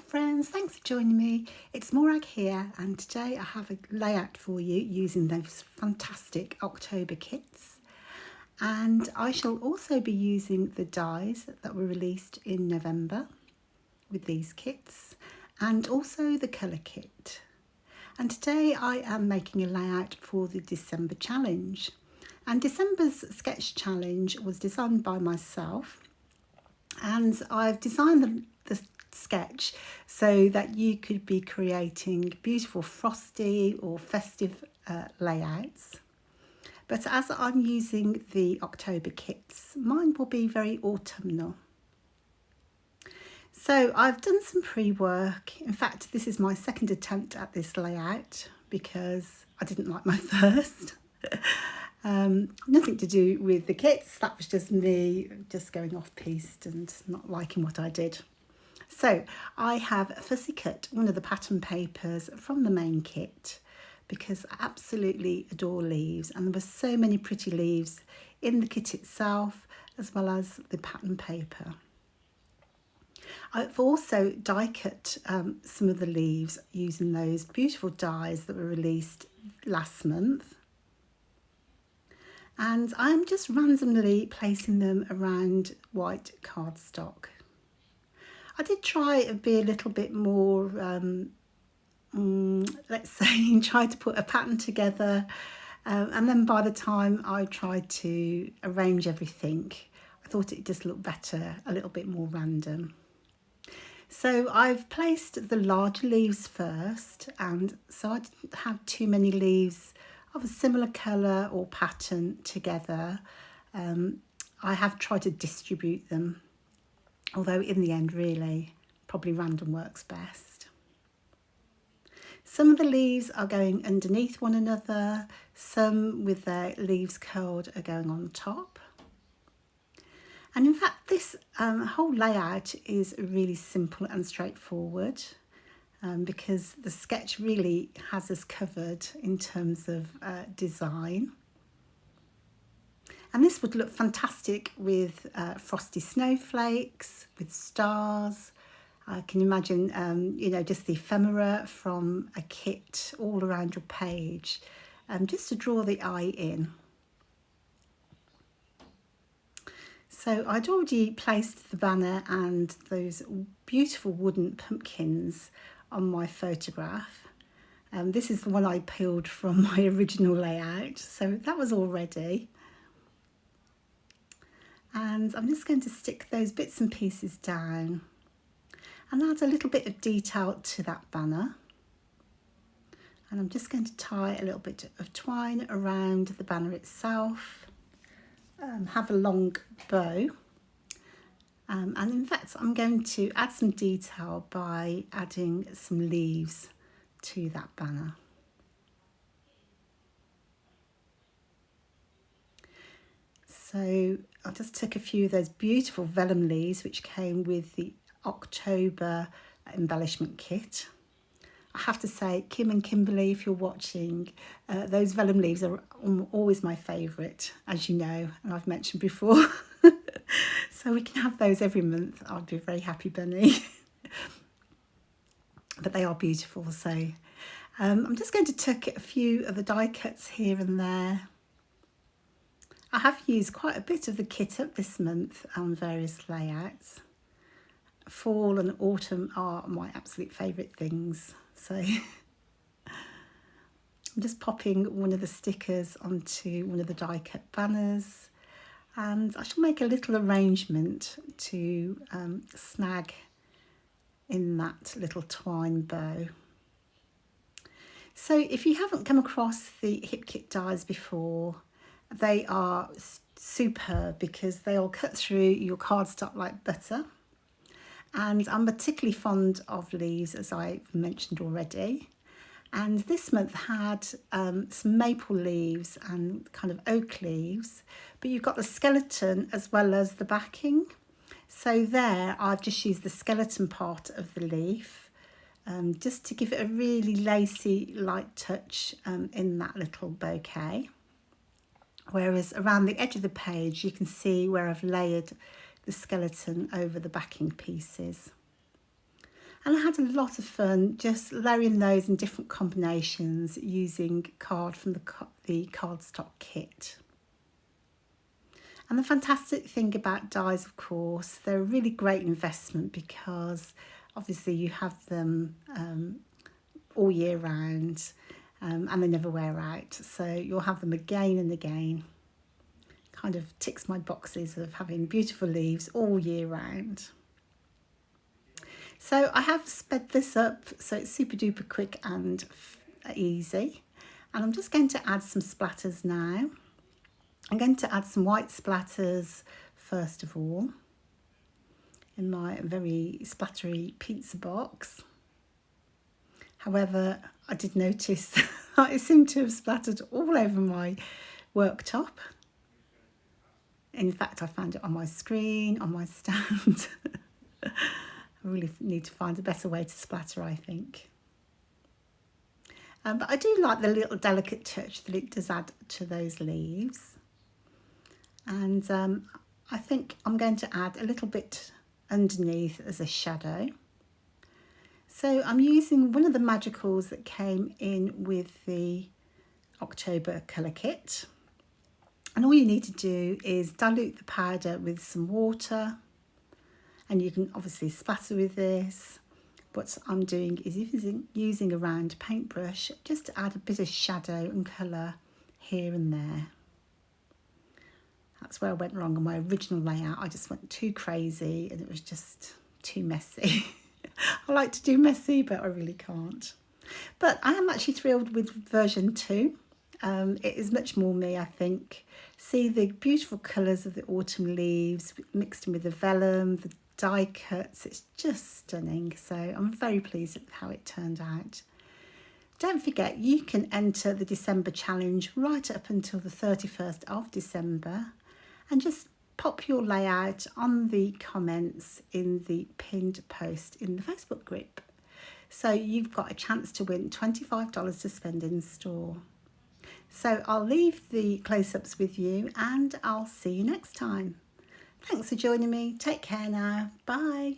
friends, thanks for joining me. It's Morag here, and today I have a layout for you using those fantastic October kits. And I shall also be using the dies that were released in November with these kits, and also the colour kit. And today I am making a layout for the December challenge. And December's sketch challenge was designed by myself, and I've designed the sketch so that you could be creating beautiful frosty or festive layouts. But as I'm using the October kits, mine will be very autumnal. So I've done some pre-work. In fact, this is my second attempt at this layout because I didn't like my first. Nothing to do with the kits, that was just me just going off piste and not liking what I did. So I have fussy cut one of the pattern papers from the main kit because I absolutely adore leaves, and there were so many pretty leaves in the kit itself as well as the pattern paper. I've also die cut some of the leaves using those beautiful dies that were released last month. And I'm just randomly placing them around white cardstock. I did try to be a little bit more, let's say, try to put a pattern together. And then by the time I tried to arrange everything, I thought it just looked better, a little bit more random. So I've placed the larger leaves first, and so I didn't have too many leaves of a similar colour or pattern together. I have tried to distribute them, although in the end really probably random works best. Some of the leaves are going underneath one another, some with their leaves curled are going on top. And in fact this whole layout is really simple and straightforward. Because the sketch really has us covered in terms of design. And this would look fantastic with frosty snowflakes, with stars. I can imagine, just the ephemera from a kit all around your page, just to draw the eye in. So I'd already placed the banner and those beautiful wooden pumpkins on my photograph. This is the one I peeled from my original layout, so that was all ready. And I'm just going to stick those bits and pieces down and add a little bit of detail to that banner. And I'm just going to tie a little bit of twine around the banner itself, have a long bow. And in fact, I'm going to add some detail by adding some leaves to that banner. So I just took a few of those beautiful vellum leaves which came with the October embellishment kit. I have to say, Kim and Kimberly, if you're watching, those vellum leaves are always my favourite, as you know, and I've mentioned before. So we can have those every month. I'd be a very happy bunny. But they are beautiful, so I'm just going to tuck a few of the die cuts here and there. I have used quite a bit of the kit up this month on various layouts. Fall and autumn are my absolute favourite things, so I'm just popping one of the stickers onto one of the die cut banners, and I shall make a little arrangement to snag in that little twine bow. So if you haven't come across the hip kit dies before, they are superb because they all cut through your cardstock like butter. And I'm particularly fond of leaves, as I've mentioned already. And this month had some maple leaves and kind of oak leaves, but you've got the skeleton as well as the backing. So there I've just used the skeleton part of the leaf just to give it a really lacy light touch in that little bouquet. Whereas around the edge of the page you can see where I've layered the skeleton over the backing pieces. And I had a lot of fun just layering those in different combinations using card from the cardstock kit. And the fantastic thing about dies, of course, they're a really great investment because obviously you have them all year round and they never wear out. So you'll have them again and again. Kind of ticks my boxes of having beautiful leaves all year round. So I have sped this up so it's super duper quick and easy. And I'm just going to add some splatters now. I'm going to add some white splatters first of all in my very splattery pizza box. However, I did notice that it seemed to have splattered all over my worktop. In fact, I found it on my screen, on my stand. I really need to find a better way to splatter, I think. But I do like the little delicate touch that it does add to those leaves. And I think I'm going to add a little bit underneath as a shadow. So I'm using one of the magicals that came in with the October colour kit. And all you need to do is dilute the powder with some water. And you can obviously splatter with this. What I'm doing is using a round paintbrush just to add a bit of shadow and colour here and there. That's where I went wrong on my original layout. I just went too crazy and it was just too messy. I like to do messy, but I really can't. But I am actually thrilled with version 2. It is much more me, I think. See the beautiful colours of the autumn leaves mixed in with the vellum, the die cuts. It's just stunning. So I'm very pleased with how it turned out. Don't forget, you can enter the December challenge right up until the 31st of December and just pop your layout on the comments in the pinned post in the Facebook group. So you've got a chance to win $25 to spend in store. So I'll leave the close-ups with you and I'll see you next time. Thanks for joining me. Take care now. Bye.